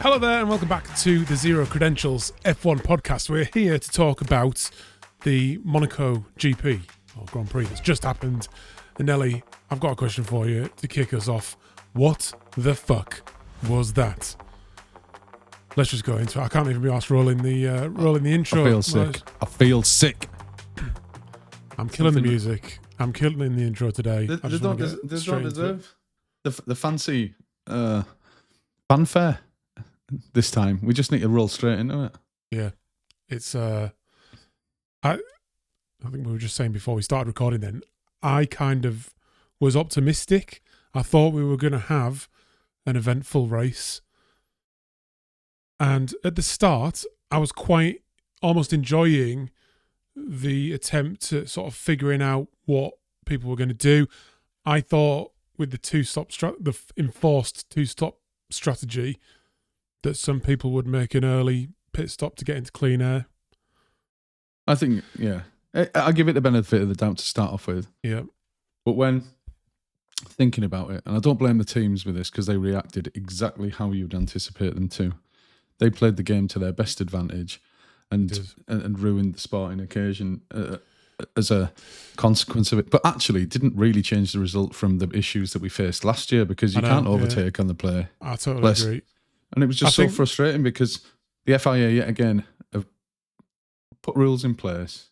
Hello there and welcome back to the Zero Credentials F1 podcast. We're here to talk about the Monaco GP, or Grand Prix, that's just happened. And Nelly, I've got a question for you to kick us off. What the fuck was that? Let's just go into it. I can't even be asked rolling the intro. I feel sick. I'm killing the music. I'm killing the intro today. They don't deserve the fancy fanfare this time. We just need to roll straight into it. Yeah, it's I think we were just saying before we started recording. Then I kind of was optimistic. I thought we were going to have an eventful race, and at the start, I was quite almost enjoying the attempt at sort of figuring out what people were going to do. I thought with the enforced two-stop strategy that some people would make an early pit stop to get into clean air. I think, yeah. I give it the benefit of the doubt to start off with. Yeah. But when thinking about it, and I don't blame the teams with this because they reacted exactly how you'd anticipate them to. They played the game to their best advantage and ruined the sporting occasion as a consequence of it. But actually didn't really change the result from the issues that we faced last year because you can't overtake on the play. I totally agree. And it was just frustrating because the FIA, yet again, have put rules in place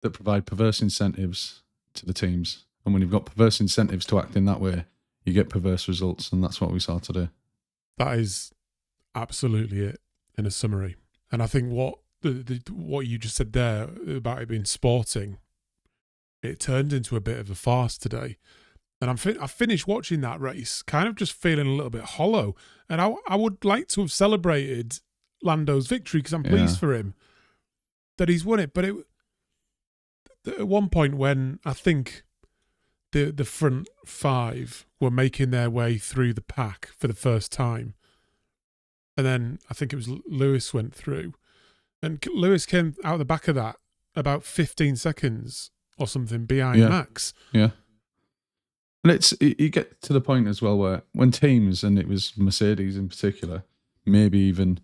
that provide perverse incentives to the teams. And when you've got perverse incentives to act in that way, you get perverse results. And that's what we saw today. That is absolutely it in a summary. And I think what you just said there about it being sporting, it turned into a bit of a farce today. And I finished watching that race kind of just feeling a little bit hollow. And I would like to have celebrated Lando's victory because I'm pleased for him that he's won it. But at one point when I think the front five were making their way through the pack for the first time, and then I think it was Lewis went through, and Lewis came out the back of that about 15 seconds or something behind Max. Yeah. And you get to the point as well where when teams, and it was Mercedes in particular, maybe even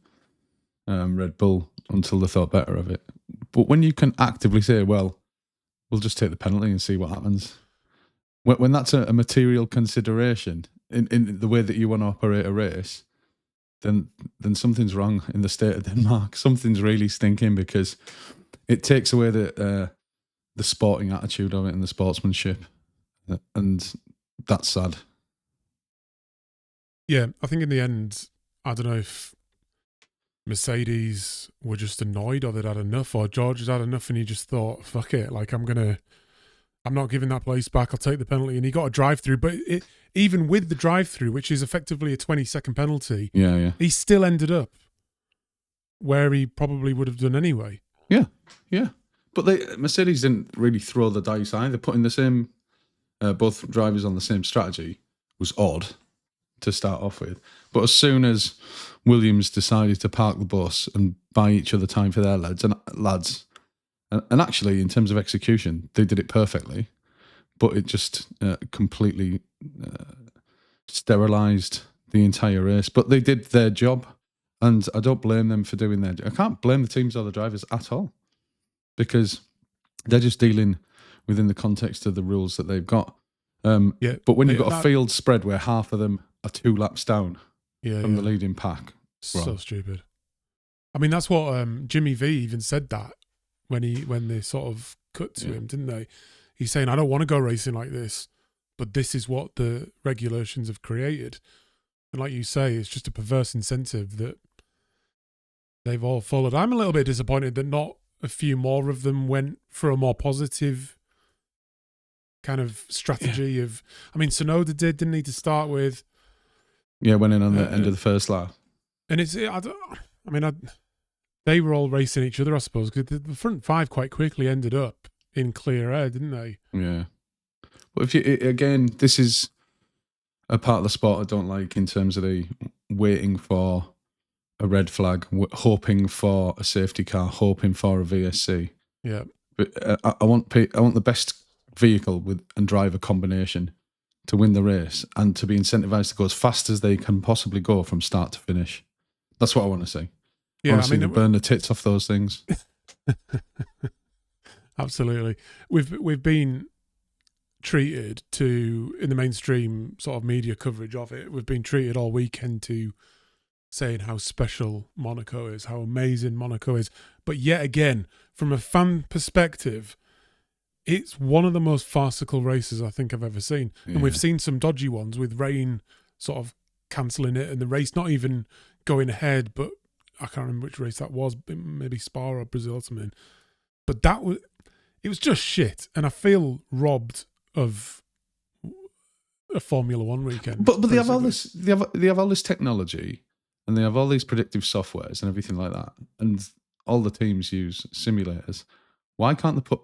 Red Bull until they thought better of it. But when you can actively say, well, we'll just take the penalty and see what happens. When that's a material consideration in the way that you want to operate a race, then something's wrong in the state of Denmark. Something's really stinking because it takes away the sporting attitude of it and the sportsmanship. And that's sad. Yeah, I think in the end, I don't know if Mercedes were just annoyed or they'd had enough, or George had had enough and he just thought, fuck it, like I'm not giving that place back, I'll take the penalty. And he got a drive-through, but even with the drive-through, which is effectively a 20-second penalty, he still ended up where he probably would have done anyway. Yeah. But Mercedes didn't really throw the dice either. Putting the same... both drivers on the same strategy was odd to start off with. But as soon as Williams decided to park the bus and buy each other time for their lads, and actually in terms of execution, they did it perfectly, but it just completely sterilised the entire race. But they did their job, and I don't blame them for doing their job. I can't blame the teams or the drivers at all because they're just dealing within the context of the rules that they've got. But when you've got a field spread where half of them are 2 laps down from the leading pack. So stupid. I mean, that's what Jimmy V even said that when they sort of cut to him, didn't they? He's saying, I don't want to go racing like this, but this is what the regulations have created. And like you say, it's just a perverse incentive that they've all followed. I'm a little bit disappointed that not a few more of them went for a more positive kind of strategy of... I mean, Sonoda didn't need to start with. Yeah, went in on the end of the first lap. And they were all racing each other, I suppose, because the front five quite quickly ended up in clear air, didn't they? Yeah. But this is a part of the sport I don't like in terms of the waiting for a red flag, hoping for a safety car, hoping for a VSC. Yeah. But I want the best vehicle and driver combination to win the race and to be incentivized to go as fast as they can possibly go from start to finish. That's what I want to see. Yeah, I want to see them burn the tits off those things. Absolutely. We've been treated to, in the mainstream sort of media coverage of it, we've been treated all weekend to saying how special Monaco is, how amazing Monaco is. But yet again, from a fan perspective, it's one of the most farcical races I think I've ever seen. Yeah. And we've seen some dodgy ones with rain sort of cancelling it and the race not even going ahead, but I can't remember which race that was, maybe Spa or Brazil or something. But it was just shit. And I feel robbed of a Formula One weekend. But they have all this technology, and they have all these predictive softwares and everything like that, and all the teams use simulators. Why can't they put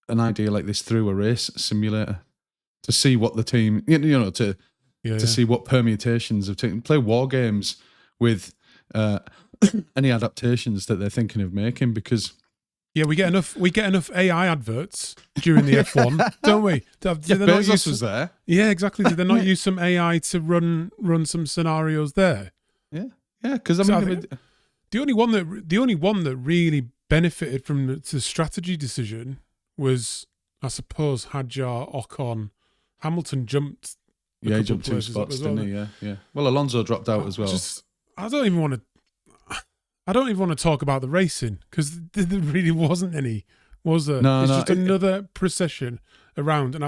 an idea like this through a race simulator to see what the team, to see what permutations of team, play war games with any adaptations that they're thinking of making? Because we get enough AI adverts during the F1, don't we? Bezos was there. Yeah, exactly. Did they not use some AI to run some scenarios there? Yeah, because I mean, the only one that really benefited from the strategy decision was, I suppose, Hadjar, Ocon. Hamilton jumped. He jumped 2 spots, didn't he? Yeah. Well, Alonso dropped out as well. I don't even want to talk about the racing, because there really wasn't any, was there? No, it's just another procession around, and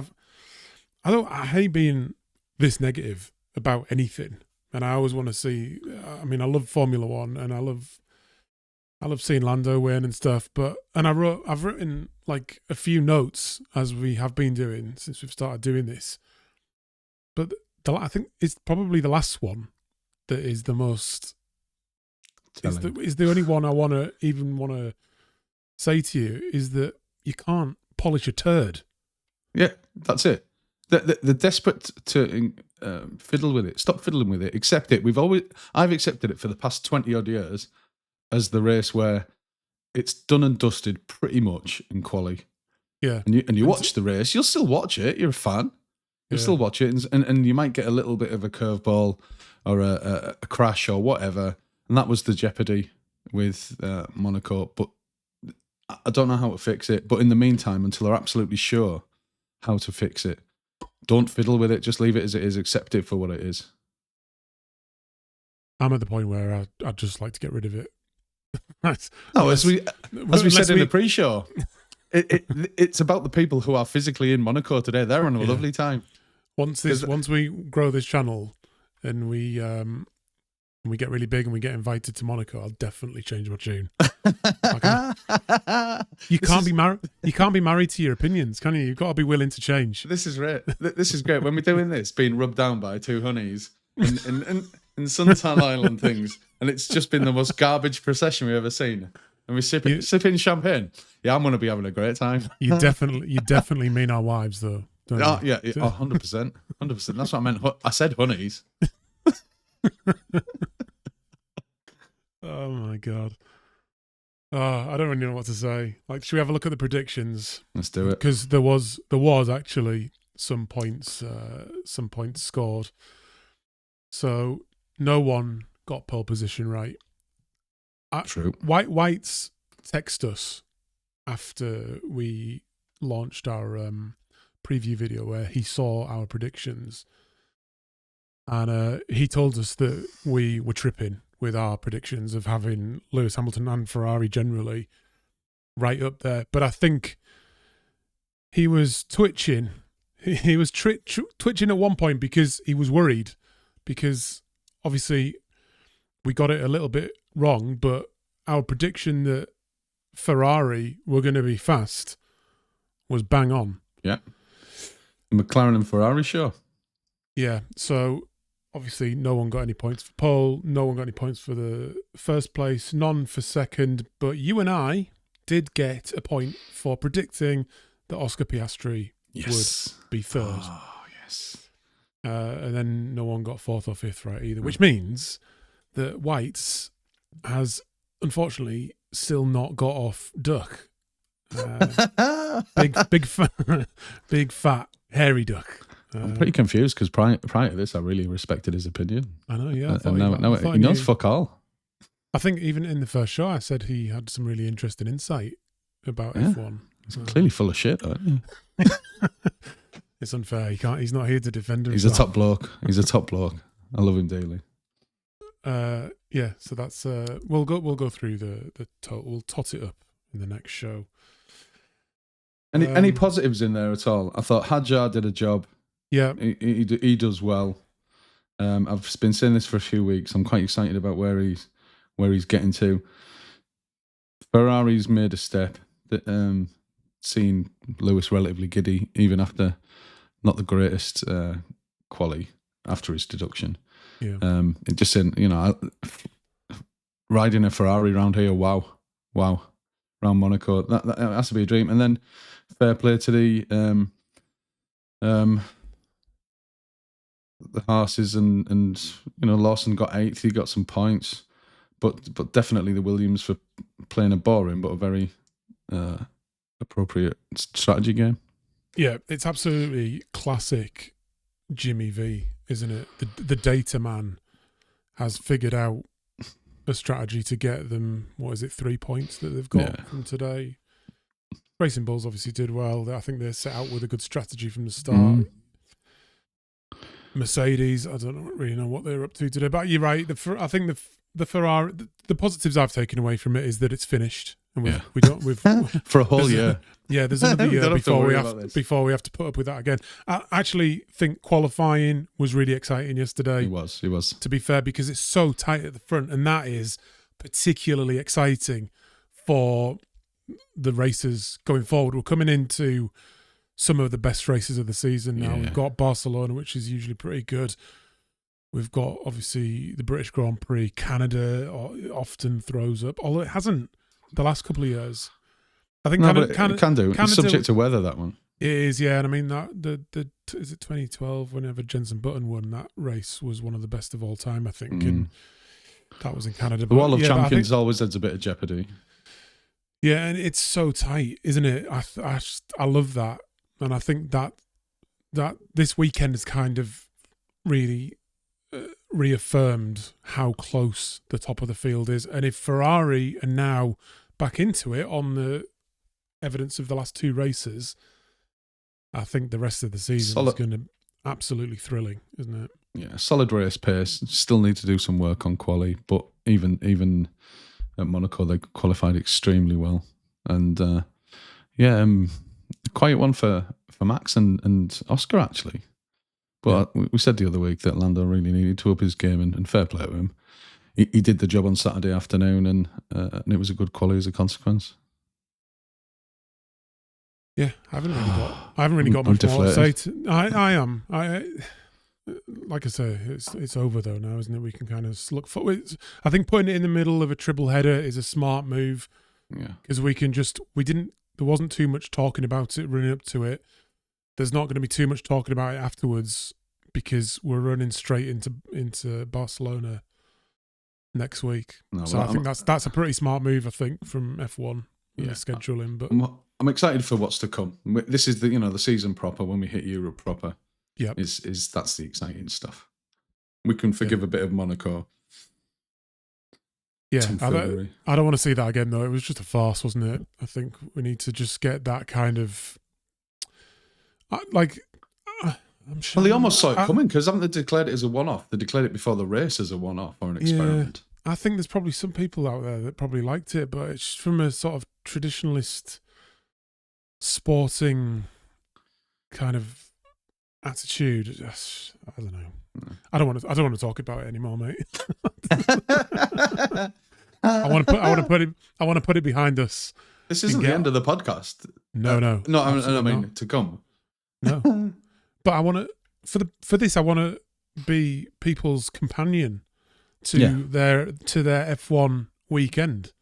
I hate being this negative about anything, and I always want to see. I mean, I love Formula One, and I love seeing Lando win and stuff. I've written like a few notes, as we have been doing since we've started doing this. But I think it's probably the last one that is the most. Is the only one I want to say to you is that you can't polish a turd. Yeah, that's it. They're desperate to fiddle with it. Stop fiddling with it. Accept it. I've accepted it for the past 20 odd years as the race where it's done and dusted pretty much in quali. Yeah, and you watch the race. You'll still watch it. You're a fan. You'll still watch it, and you might get a little bit of a curveball or a crash or whatever. And that was the jeopardy with Monaco. But I don't know how to fix it. But in the meantime, until they're absolutely sure how to fix it, don't fiddle with it. Just leave it as it is. Accept it for what it is. I'm at the point where I'd just like to get rid of it. As we said in the pre-show, it's about the people who are physically in Monaco today. They're on a lovely time. Once we grow this channel and we get really big and we get invited to Monaco, I'll definitely change my tune. You can't be married to your opinions, can you? You've got to be willing to change. This is great. This is great. When we're doing this, being rubbed down by two honeys and suntan oil and things, and it's just been the most garbage procession we've ever seen. And we're sipping champagne. Yeah, I'm going to be having a great time. You definitely mean our wives, though. Don't you? Yeah, 100%. 100%. That's what I meant. I said honeys. Oh my god. I don't really know what to say. Like, should we have a look at the predictions? Let's do it. Because there was actually some points scored. So no one got pole position right. True. White's text us after we launched our preview video where he saw our predictions, and he told us that we were tripping with our predictions of having Lewis Hamilton and Ferrari generally right up there. But I think he was twitching. He was twitching at one point because he was worried, because obviously we got it a little bit wrong, but our prediction that Ferrari were going to be fast was bang on. Yeah. McLaren and Ferrari, sure. Yeah, so obviously no one got any points for pole, no one got any points for the first place, none for second, but you and I did get a point for predicting that Oscar Piastri would be third. Oh, yes. And then no one got fourth or fifth right either, which means that White's has unfortunately still not got off duck. Big fat hairy duck. I'm pretty confused because prior to this, I really respected his opinion. I know, yeah. And now he knows fuck all. I think even in the first show, I said he had some really interesting insight about Yeah. F1. He's clearly full of shit, though, isn't he? It's unfair. He's not here to defend himself. He's a top bloke. He's a top bloke. I love him dearly. Yeah. So that's we'll go through the total. We'll tot it up in the next show. Any positives in there at all? I thought Hadjar did a job. Yeah, he does well. I've been saying this for a few weeks. I'm quite excited about where he's getting to. Ferrari's made a step. Seeing Lewis relatively giddy, even after not the greatest quali after his deduction. Yeah. It just said, riding a Ferrari around here, wow, around Monaco, that has to be a dream. And then fair play to the horses and Lawson got 8th. He got some points, but definitely the Williams for playing a boring but a very appropriate strategy game. Yeah, it's absolutely classic Jimmy V, isn't it? The data man has figured out a strategy to get them, 3 points that they've got from today. Racing Bulls obviously did well. I think they set out with a good strategy from the start. Mercedes, I don't really know what they're up to today, but you're right. I think the Ferrari, the positives I've taken away from it is that it's finished. And we've for a whole year. Yeah, there's another year before we have to put up with that again. I actually think qualifying was really exciting yesterday. He was. To be fair, because it's so tight at the front, and that is particularly exciting for the racers going forward. We're coming into some of the best races of the season now. Yeah. We've got Barcelona, which is usually pretty good. We've got obviously the British Grand Prix. Canada often throws up, although it hasn't the last couple of years. I think it can do. It's subject to weather, that one. It is, yeah. And I mean, is it 2012, whenever Jenson Button won that race, was one of the best of all time, I think. And that was in Canada. The Wall of Champions always adds a bit of jeopardy. Yeah, and it's so tight, isn't it? I love that. And I think that this weekend has kind of really reaffirmed how close the top of the field is. And if Ferrari are now back into it on the evidence of the last 2 races, I think the rest of the season is going to be absolutely thrilling, isn't it? Yeah, solid race pace. Still need to do some work on quali, but even at Monaco they qualified extremely well. And quiet one for Max and Oscar, actually. But we said the other week that Lando really needed to up his game, and fair play to him. He did the job on Saturday afternoon, and it was a good quali as a consequence. Yeah, I haven't really got much more to say. I am. Like I say, it's over though now, isn't it? We can kind of look forward. I think putting it in the middle of a triple header is a smart move. Yeah, because there wasn't too much talking about it running up to it. There's not going to be too much talking about it afterwards because we're running straight into Barcelona next week. I think that's a pretty smart move, I think, from F1 in the scheduling. But I'm excited for what's to come. This is the season proper when we hit Europe proper. Yeah, that's the exciting stuff. We can forgive a bit of Monaco. Yeah, I don't want to see that again though. It was just a farce, wasn't it? I think we need to just get that kind of I'm sure. Well, they almost saw it coming because haven't they declared it as a one-off? They declared it before the race as a one-off or an experiment. I think there's probably some people out there that probably liked it, but it's from a sort of traditionalist sporting kind of attitude. I don't know. No. I don't want to talk about it anymore, mate. I want to put it behind us. This isn't the end of the podcast. No. I mean to come. No, but I want to for this. I want to be people's companion to their F1 weekend,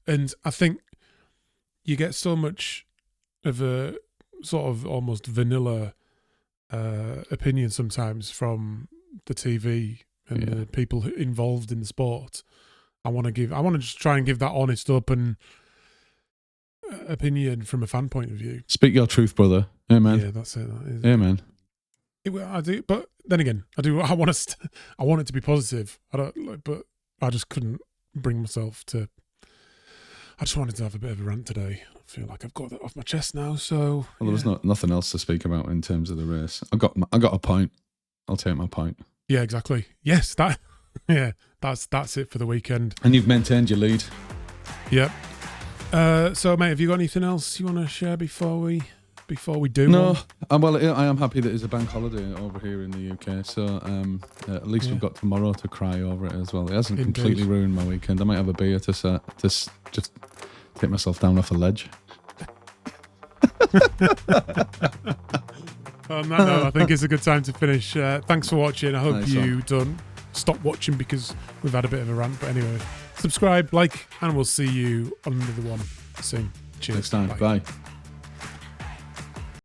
and I think you get so much of a sort of almost vanilla opinion sometimes from the TV and the people involved in the sport. I want to just try and give that honest, open opinion from a fan point of view. Speak your truth, brother. Amen. Yeah, that's it. That is Amen. I do, but then again, I want it to be positive. I don't, but I just couldn't bring myself to. I just wanted to have a bit of a rant today. I feel like I've got that off my chest now. So Well, there was nothing else to speak about in terms of the race. I got a point. I'll take my point. Yeah, exactly. Yes, that's it for the weekend. And you've maintained your lead. Yep. So, mate, have you got anything else you want to share before we do? No, well, I am happy that it's a bank holiday over here in the UK. So at least we've got tomorrow to cry over it as well. It hasn't completely ruined my weekend. I might have a beer to just take myself down off a ledge. On that note, I think it's a good time to finish. Thanks for watching. I hope you don't stop watching because we've had a bit of a rant. But anyway, subscribe, like, and we'll see you on another one soon. Cheers. Next time. Bye.